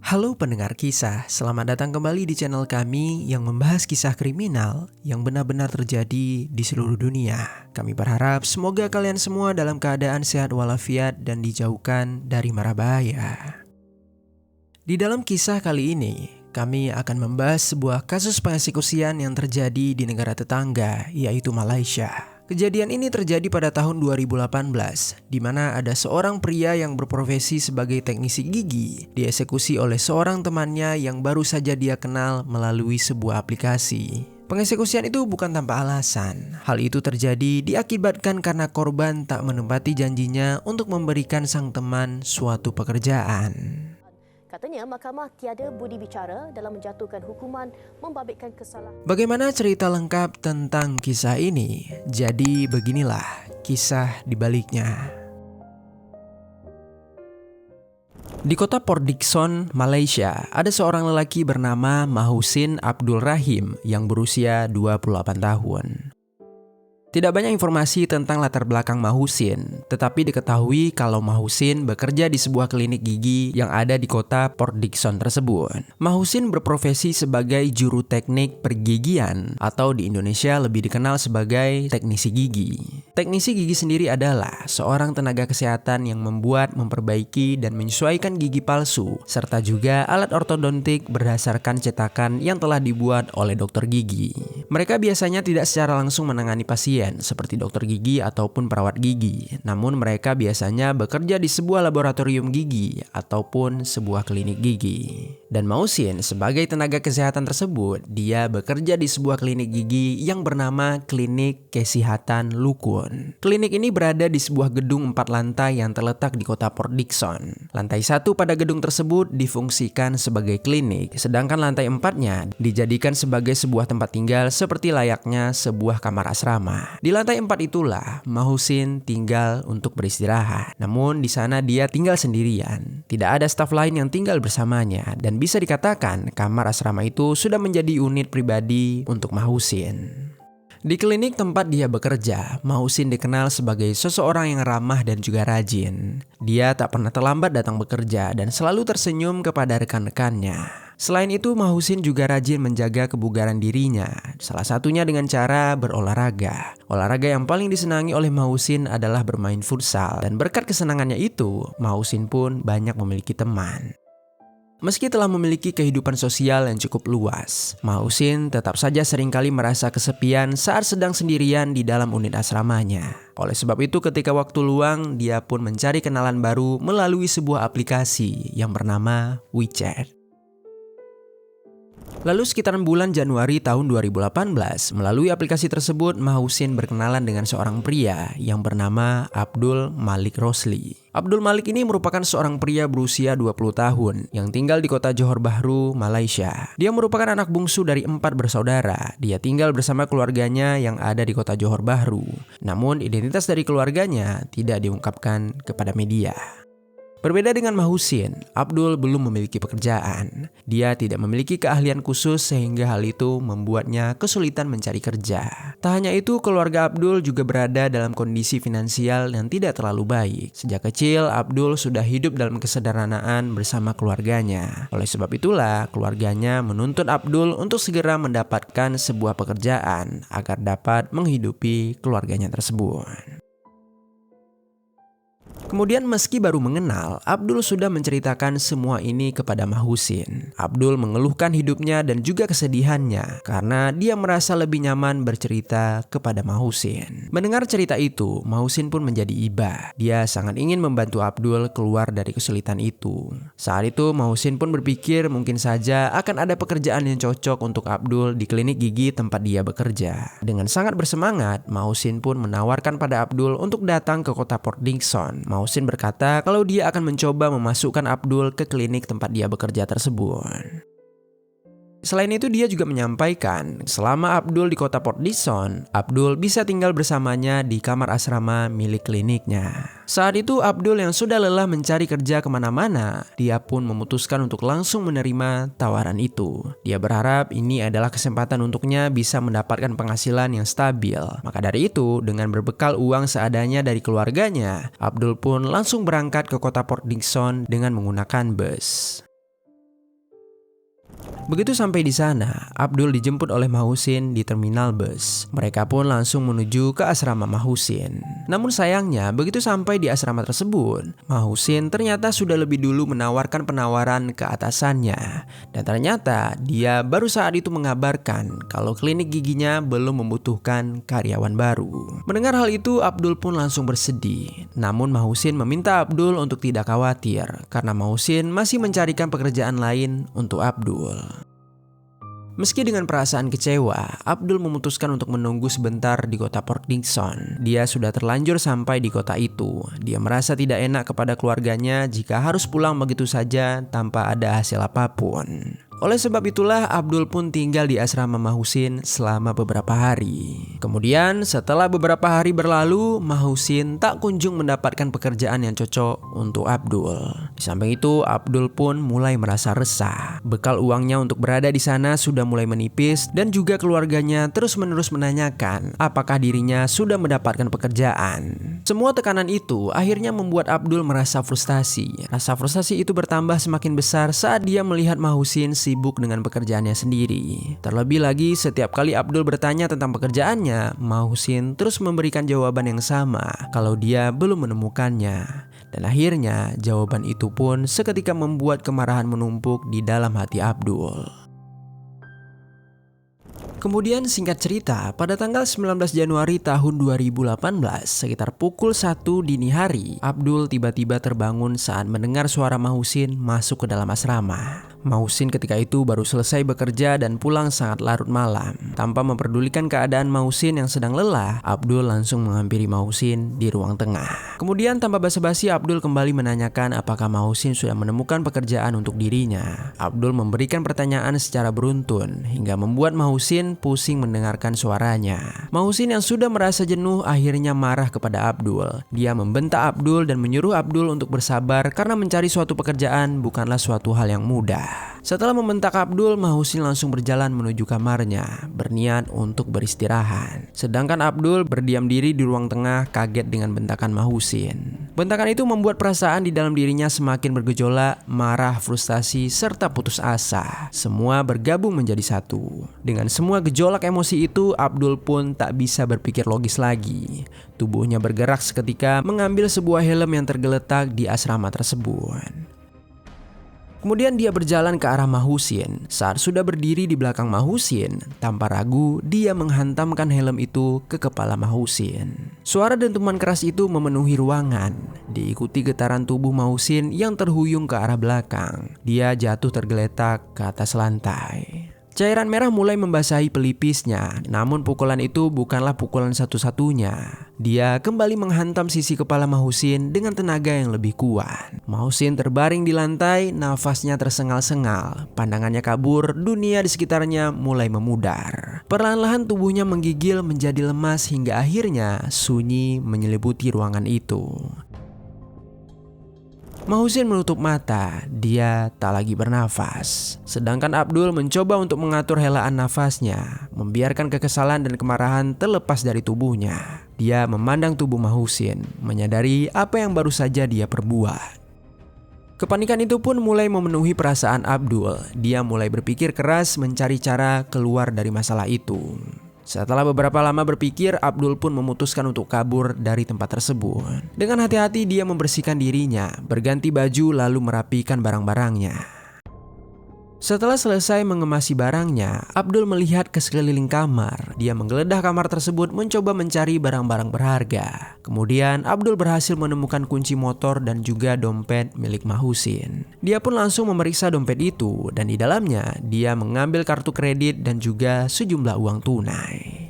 Halo pendengar kisah, selamat datang kembali di channel kami yang membahas kisah kriminal yang benar-benar terjadi di seluruh dunia. Kami berharap semoga kalian semua dalam keadaan sehat walafiat dan dijauhkan dari mara bahaya. Di dalam kisah kali ini, kami akan membahas sebuah kasus pengeksekusian yang terjadi di negara tetangga, yaitu Malaysia. Kejadian ini terjadi pada tahun 2018, di mana ada seorang pria yang berprofesi sebagai teknisi gigi dieksekusi oleh seorang temannya yang baru saja dia kenal melalui sebuah aplikasi. Pengeksekusian itu bukan tanpa alasan. Hal itu terjadi diakibatkan karena korban tak menepati janjinya untuk memberikan sang teman suatu pekerjaan. Katanya mahkamah tiada budi bicara dalam menjatuhkan hukuman membabitkan kesalahan. Bagaimana cerita lengkap tentang kisah ini? Jadi beginilah kisah di baliknya. Di kota Port Dickson, Malaysia, ada seorang lelaki bernama Mahusin Abdul Rahim yang berusia 28 tahun. Tidak banyak informasi tentang latar belakang Mahusin, tetapi diketahui kalau Mahusin bekerja di sebuah klinik gigi yang ada di kota Port Dickson tersebut. Mahusin berprofesi sebagai juru teknik pergigian atau di Indonesia lebih dikenal sebagai teknisi gigi. Teknisi gigi sendiri adalah seorang tenaga kesehatan yang membuat, memperbaiki, dan menyesuaikan gigi palsu, serta juga alat ortodontik berdasarkan cetakan yang telah dibuat oleh dokter gigi. Mereka biasanya tidak secara langsung menangani pasien seperti dokter gigi ataupun perawat gigi, namun mereka biasanya bekerja di sebuah laboratorium gigi ataupun sebuah klinik gigi. Dan Mahusin sebagai tenaga kesehatan tersebut, dia bekerja di sebuah klinik gigi yang bernama Klinik Kesihatan Lukun. Klinik ini berada di sebuah gedung 4 lantai yang terletak di kota Port Dickson. Lantai 1 pada gedung tersebut difungsikan sebagai klinik, sedangkan lantai 4-nya dijadikan sebagai sebuah tempat tinggal seperti layaknya sebuah kamar asrama. Di lantai 4 itulah Mahusin tinggal untuk beristirahat. Namun di sana dia tinggal sendirian. Tidak ada staf lain yang tinggal bersamanya dan bisa dikatakan kamar asrama itu sudah menjadi unit pribadi untuk Mahusin. Di klinik tempat dia bekerja, Mahusin dikenal sebagai seseorang yang ramah dan juga rajin. Dia tak pernah terlambat datang bekerja dan selalu tersenyum kepada rekan-rekannya. Selain itu, Mahusin juga rajin menjaga kebugaran dirinya, salah satunya dengan cara berolahraga. Olahraga yang paling disenangi oleh Mahusin adalah bermain futsal, dan berkat kesenangannya itu, Mahusin pun banyak memiliki teman. Meski telah memiliki kehidupan sosial yang cukup luas, Mahusin tetap saja seringkali merasa kesepian saat sedang sendirian di dalam unit asramanya. Oleh sebab itu, ketika waktu luang, dia pun mencari kenalan baru melalui sebuah aplikasi yang bernama WeChat. Lalu sekitaran bulan Januari tahun 2018, melalui aplikasi tersebut, Mahusin berkenalan dengan seorang pria yang bernama Abdul Malik Rosli. Abdul Malik ini merupakan seorang pria berusia 20 tahun yang tinggal di kota Johor Bahru, Malaysia. Dia merupakan anak bungsu dari 4 bersaudara. Dia tinggal bersama keluarganya yang ada di kota Johor Bahru. Namun identitas dari keluarganya tidak diungkapkan kepada media. Berbeda dengan Mahusin, Abdul belum memiliki pekerjaan. Dia tidak memiliki keahlian khusus sehingga hal itu membuatnya kesulitan mencari kerja. Tak hanya itu, keluarga Abdul juga berada dalam kondisi finansial yang tidak terlalu baik. Sejak kecil, Abdul sudah hidup dalam kesederhanaan bersama keluarganya. Oleh sebab itulah, keluarganya menuntut Abdul untuk segera mendapatkan sebuah pekerjaan agar dapat menghidupi keluarganya tersebut. Kemudian meski baru mengenal, Abdul sudah menceritakan semua ini kepada Mahusin. Abdul mengeluhkan hidupnya dan juga kesedihannya karena dia merasa lebih nyaman bercerita kepada Mahusin. Mendengar cerita itu, Mahusin pun menjadi iba. Dia sangat ingin membantu Abdul keluar dari kesulitan itu. Saat itu Mahusin pun berpikir mungkin saja akan ada pekerjaan yang cocok untuk Abdul di klinik gigi tempat dia bekerja. Dengan sangat bersemangat, Mahusin pun menawarkan pada Abdul untuk datang ke kota Port Dickson. Mahusin berkata kalau dia akan mencoba memasukkan Abdul ke klinik tempat dia bekerja tersebut. Selain itu, dia juga menyampaikan selama Abdul di kota Port Dickson, Abdul bisa tinggal bersamanya di kamar asrama milik kliniknya. Saat itu Abdul yang sudah lelah mencari kerja kemana-mana, dia pun memutuskan untuk langsung menerima tawaran itu. Dia berharap ini adalah kesempatan untuknya bisa mendapatkan penghasilan yang stabil. Maka dari itu, dengan berbekal uang seadanya dari keluarganya, Abdul pun langsung berangkat ke kota Port Dickson dengan menggunakan bus. Begitu sampai di sana, Abdul dijemput oleh Mahusin di terminal bus. Mereka pun langsung menuju ke asrama Mahusin. Namun sayangnya, begitu sampai di asrama tersebut, Mahusin ternyata sudah lebih dulu menawarkan penawaran ke atasannya. Dan ternyata dia baru saat itu mengabarkan kalau klinik giginya belum membutuhkan karyawan baru. Mendengar hal itu, Abdul pun langsung bersedih. Namun Mahusin meminta Abdul untuk tidak khawatir karena Mahusin masih mencarikan pekerjaan lain untuk Abdul. Meski dengan perasaan kecewa, Abdul memutuskan untuk menunggu sebentar di kota Port Dickson. Dia sudah terlanjur sampai di kota itu. Dia merasa tidak enak kepada keluarganya jika harus pulang begitu saja tanpa ada hasil apapun. Oleh sebab itulah Abdul pun tinggal di asrama Mahusin selama beberapa hari. Kemudian setelah beberapa hari berlalu, Mahusin tak kunjung mendapatkan pekerjaan yang cocok untuk Abdul. Di samping itu, Abdul pun mulai merasa resah. Bekal uangnya untuk berada di sana sudah mulai menipis dan juga keluarganya terus-menerus menanyakan apakah dirinya sudah mendapatkan pekerjaan. Semua tekanan itu akhirnya membuat Abdul merasa frustasi. Rasa frustasi itu bertambah semakin besar saat dia melihat Mahusin sibuk dengan pekerjaannya sendiri. Terlebih lagi setiap kali Abdul bertanya tentang pekerjaannya, Mahusin terus memberikan jawaban yang sama kalau dia belum menemukannya. Dan akhirnya jawaban itu pun seketika membuat kemarahan menumpuk di dalam hati Abdul. Kemudian singkat cerita, pada tanggal 19 Januari tahun 2018, sekitar pukul 1 dini hari, Abdul tiba-tiba terbangun saat mendengar suara Mahusin masuk ke dalam asrama. Mahusin ketika itu baru selesai bekerja dan pulang sangat larut malam. Tanpa memperdulikan keadaan Mahusin yang sedang lelah, Abdul langsung menghampiri Mahusin di ruang tengah. Kemudian tanpa basa-basi, Abdul kembali menanyakan apakah Mahusin sudah menemukan pekerjaan untuk dirinya. Abdul memberikan pertanyaan secara beruntun hingga membuat Mahusin pusing mendengarkan suaranya. Mahusin yang sudah merasa jenuh akhirnya marah kepada Abdul. Dia membentak Abdul dan menyuruh Abdul untuk bersabar karena mencari suatu pekerjaan bukanlah suatu hal yang mudah. Setelah membentak Abdul, Mahusin langsung berjalan menuju kamarnya, berniat untuk beristirahat. Sedangkan Abdul berdiam diri di ruang tengah kaget dengan bentakan Mahusin. Bentakan itu membuat perasaan di dalam dirinya semakin bergejolak, marah, frustasi, serta putus asa. Semua bergabung menjadi satu. Dengan semua gejolak emosi itu, Abdul pun tak bisa berpikir logis lagi. Tubuhnya bergerak seketika mengambil sebuah helm yang tergeletak di asrama tersebut. Kemudian dia berjalan ke arah Mahusin. Saat sudah berdiri di belakang Mahusin, tanpa ragu dia menghantamkan helm itu ke kepala Mahusin. Suara dentuman keras itu memenuhi ruangan, diikuti getaran tubuh Mahusin yang terhuyung ke arah belakang. Dia jatuh tergeletak ke atas lantai. Cairan merah mulai membasahi pelipisnya, namun pukulan itu bukanlah pukulan satu-satunya. Dia kembali menghantam sisi kepala Mahusin dengan tenaga yang lebih kuat. Mahusin terbaring di lantai, nafasnya tersengal-sengal. Pandangannya kabur, dunia di sekitarnya mulai memudar. Perlahan-lahan tubuhnya menggigil menjadi lemas hingga akhirnya sunyi menyelimuti ruangan itu. Mahusin menutup mata, dia tak lagi bernafas. Sedangkan Abdul mencoba untuk mengatur helaan nafasnya, membiarkan kekesalan dan kemarahan terlepas dari tubuhnya. Dia memandang tubuh Mahusin, menyadari apa yang baru saja dia perbuat. Kepanikan itu pun mulai memenuhi perasaan Abdul. Dia mulai berpikir keras mencari cara keluar dari masalah itu. Setelah beberapa lama berpikir, Abdul pun memutuskan untuk kabur dari tempat tersebut. Dengan hati-hati dia membersihkan dirinya, berganti baju lalu merapikan barang-barangnya. Setelah selesai mengemasi barangnya, Abdul melihat ke sekeliling kamar. Dia menggeledah kamar tersebut mencoba mencari barang-barang berharga. Kemudian Abdul berhasil menemukan kunci motor dan juga dompet milik Mahusin. Dia pun langsung memeriksa dompet itu dan di dalamnya dia mengambil kartu kredit dan juga sejumlah uang tunai.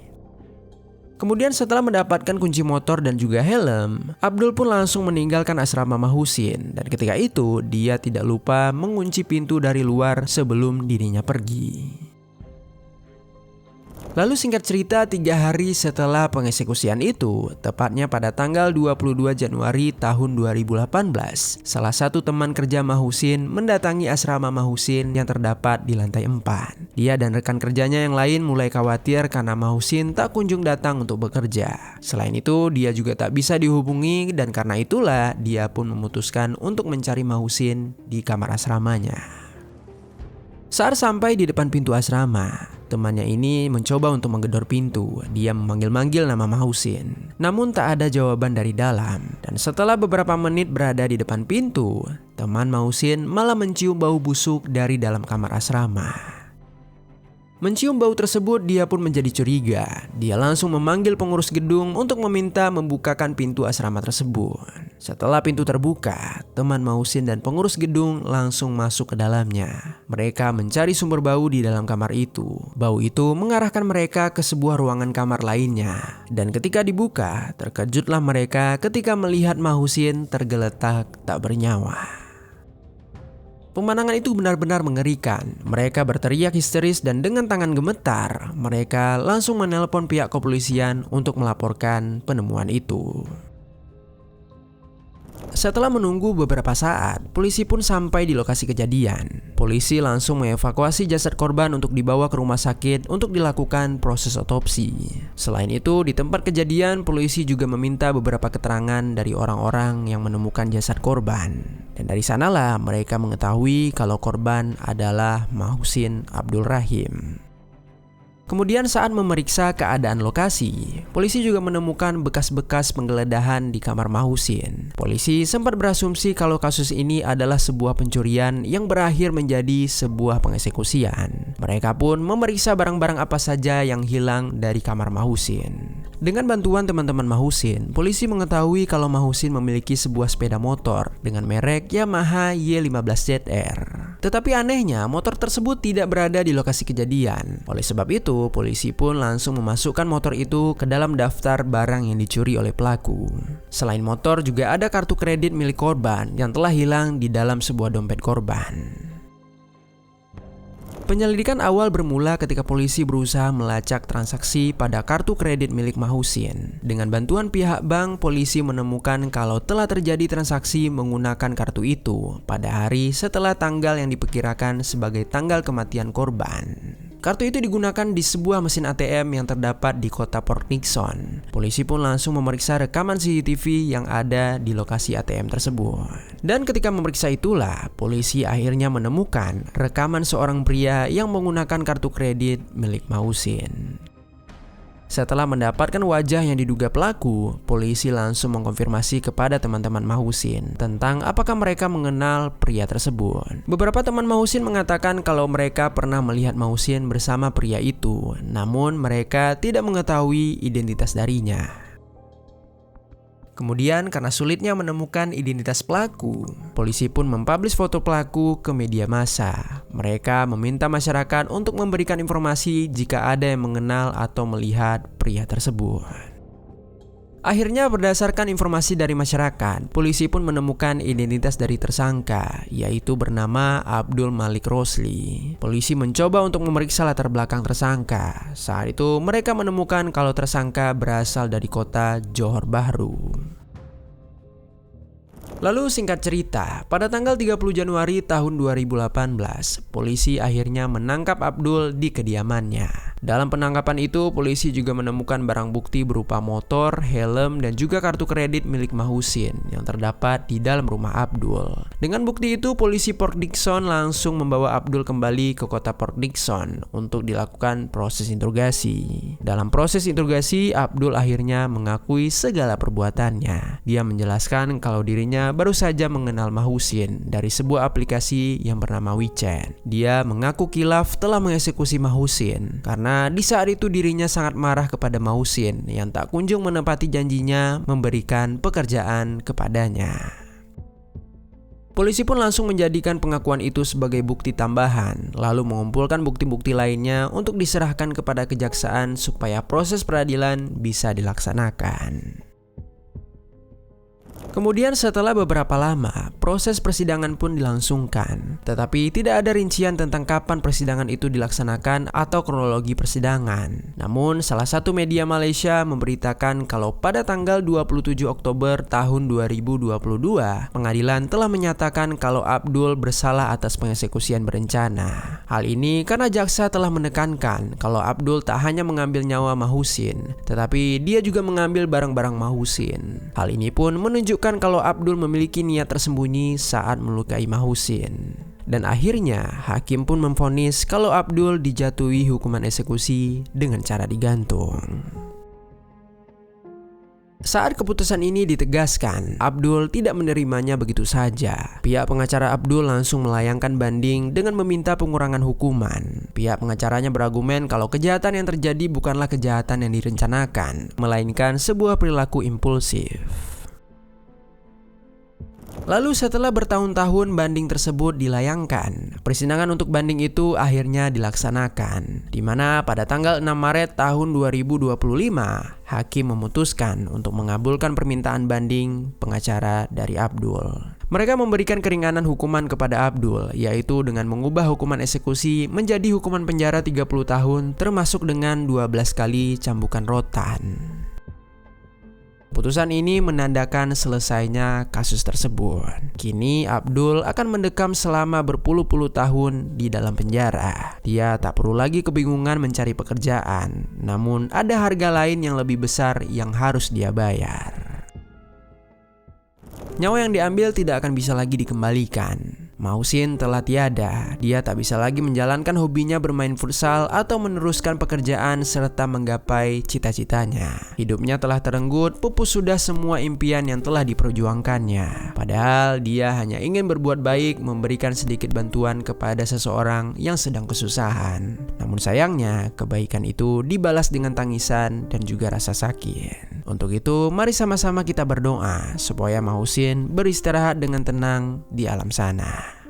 Kemudian setelah mendapatkan kunci motor dan juga helm, Abdul pun langsung meninggalkan asrama Mahusin. Dan ketika itu dia tidak lupa mengunci pintu dari luar sebelum dirinya pergi. Lalu singkat cerita 3 hari setelah pengeksekusian itu, tepatnya pada tanggal 22 Januari tahun 2018, salah satu teman kerja Mahusin mendatangi asrama Mahusin yang terdapat di lantai 4. Dia dan rekan kerjanya yang lain mulai khawatir karena Mahusin tak kunjung datang untuk bekerja. Selain itu, dia juga tak bisa dihubungi dan karena itulah dia pun memutuskan untuk mencari Mahusin di kamar asramanya. Saat sampai di depan pintu asrama, temannya ini mencoba untuk menggedor pintu. Dia memanggil-manggil nama Mahusin. Namun tak ada jawaban dari dalam. Dan setelah beberapa menit berada di depan pintu, teman Mahusin malah mencium bau busuk dari dalam kamar asrama. Mencium bau tersebut, dia pun menjadi curiga. Dia langsung memanggil pengurus gedung untuk meminta membukakan pintu asrama tersebut. Setelah pintu terbuka, teman Mahusin dan pengurus gedung langsung masuk ke dalamnya. Mereka mencari sumber bau di dalam kamar itu. Bau itu mengarahkan mereka ke sebuah ruangan kamar lainnya. Dan ketika dibuka, terkejutlah mereka ketika melihat Mahusin tergeletak tak bernyawa. Pemandangan itu benar-benar mengerikan. Mereka berteriak histeris dan dengan tangan gemetar, mereka langsung menelpon pihak kepolisian untuk melaporkan penemuan itu. Setelah menunggu beberapa saat, polisi pun sampai di lokasi kejadian. Polisi langsung mengevakuasi jasad korban untuk dibawa ke rumah sakit untuk dilakukan proses otopsi. Selain itu, di tempat kejadian, polisi juga meminta beberapa keterangan dari orang-orang yang menemukan jasad korban. Dan dari sanalah mereka mengetahui kalau korban adalah Mahusin Abdul Rahim. Kemudian saat memeriksa keadaan lokasi, polisi juga menemukan bekas-bekas penggeledahan di kamar Mahusin. Polisi sempat berasumsi kalau kasus ini adalah sebuah pencurian yang berakhir menjadi sebuah pengeksekusian. Mereka pun memeriksa barang-barang apa saja yang hilang dari kamar Mahusin. Dengan bantuan teman-teman Mahusin, polisi mengetahui kalau Mahusin memiliki sebuah sepeda motor dengan merek Yamaha Y15ZR. Tetapi anehnya, motor tersebut tidak berada di lokasi kejadian. Oleh sebab itu, polisi pun langsung memasukkan motor itu ke dalam daftar barang yang dicuri oleh pelaku. Selain motor, juga ada kartu kredit milik korban yang telah hilang di dalam sebuah dompet korban. Penyelidikan awal bermula ketika polisi berusaha melacak transaksi pada kartu kredit milik Mahusin. Dengan bantuan pihak bank, polisi menemukan kalau telah terjadi transaksi menggunakan kartu itu pada hari setelah tanggal yang diperkirakan sebagai tanggal kematian korban. Kartu itu digunakan di sebuah mesin ATM yang terdapat di kota Port Nixon. Polisi pun langsung memeriksa rekaman CCTV yang ada di lokasi ATM tersebut. Dan ketika memeriksa itulah, polisi akhirnya menemukan rekaman seorang pria yang menggunakan kartu kredit milik Mahusin. Setelah mendapatkan wajah yang diduga pelaku, polisi langsung mengkonfirmasi kepada teman-teman Mahusin tentang apakah mereka mengenal pria tersebut. Beberapa teman Mahusin mengatakan kalau mereka pernah melihat Mahusin bersama pria itu, namun mereka tidak mengetahui identitas darinya. Kemudian karena sulitnya menemukan identitas pelaku, polisi pun mempublish foto pelaku ke media massa. Mereka meminta masyarakat untuk memberikan informasi jika ada yang mengenal atau melihat pria tersebut. Akhirnya berdasarkan informasi dari masyarakat, polisi pun menemukan identitas dari tersangka, yaitu bernama Abdul Malik Rosli. Polisi mencoba untuk memeriksa latar belakang tersangka. Saat itu mereka menemukan kalau tersangka berasal dari kota Johor Bahru. Lalu singkat cerita, pada tanggal 30 Januari tahun 2018, polisi akhirnya menangkap Abdul di kediamannya. Dalam penangkapan itu, polisi juga menemukan barang bukti berupa motor, helm, dan juga kartu kredit milik Mahusin yang terdapat di dalam rumah Abdul. Dengan bukti itu, polisi Port Dickson langsung membawa Abdul kembali ke kota Port Dickson untuk dilakukan proses interogasi. Dalam proses interogasi, Abdul akhirnya mengakui segala perbuatannya. Dia menjelaskan kalau dirinya baru saja mengenal Mahusin dari sebuah aplikasi yang bernama WeChat. Dia mengaku kilaf telah mengeksekusi Mahusin karena di saat itu dirinya sangat marah kepada Mahusin yang tak kunjung menepati janjinya memberikan pekerjaan kepadanya. Polisi pun langsung menjadikan pengakuan itu sebagai bukti tambahan, lalu mengumpulkan bukti-bukti lainnya untuk diserahkan kepada kejaksaan supaya proses peradilan bisa dilaksanakan. Kemudian setelah beberapa lama, proses persidangan pun dilangsungkan. Tetapi tidak ada rincian tentang kapan persidangan itu dilaksanakan atau kronologi persidangan. Namun salah satu media Malaysia memberitakan kalau pada tanggal 27 Oktober tahun 2022, pengadilan telah menyatakan kalau Abdul bersalah atas pengeksekusian berencana. Hal ini karena jaksa telah menekankan kalau Abdul tak hanya mengambil nyawa Mahusin, tetapi dia juga mengambil barang-barang Mahusin. Hal ini pun menunjukkan kalau Abdul memiliki niat tersembunyi saat melukai Mahusin. Dan akhirnya hakim pun memvonis kalau Abdul dijatuhi hukuman eksekusi dengan cara digantung. Saat keputusan ini ditegaskan, Abdul tidak menerimanya begitu saja. Pihak pengacara Abdul langsung melayangkan banding dengan meminta pengurangan hukuman. Pihak pengacaranya berargumen kalau kejahatan yang terjadi bukanlah kejahatan yang direncanakan, melainkan sebuah perilaku impulsif. Lalu setelah bertahun-tahun banding tersebut dilayangkan, persidangan untuk banding itu akhirnya dilaksanakan, di mana pada tanggal 6 Maret tahun 2025, hakim memutuskan untuk mengabulkan permintaan banding pengacara dari Abdul. Mereka memberikan keringanan hukuman kepada Abdul, yaitu dengan mengubah hukuman eksekusi menjadi hukuman penjara 30 tahun termasuk dengan 12 kali cambukan rotan. Putusan ini menandakan selesainya kasus tersebut. Kini Abdul akan mendekam selama berpuluh-puluh tahun di dalam penjara. Dia tak perlu lagi kebingungan mencari pekerjaan, namun ada harga lain yang lebih besar yang harus dia bayar. Nyawa yang diambil tidak akan bisa lagi dikembalikan. Mausin telah tiada, dia tak bisa lagi menjalankan hobinya bermain futsal atau meneruskan pekerjaan serta menggapai cita-citanya. Hidupnya telah terenggut, pupus sudah semua impian yang telah diperjuangkannya. Padahal dia hanya ingin berbuat baik, memberikan sedikit bantuan kepada seseorang yang sedang kesusahan. Namun sayangnya, kebaikan itu dibalas dengan tangisan dan juga rasa sakit. Untuk itu, mari sama-sama kita berdoa supaya Mausin beristirahat dengan tenang di alam sana.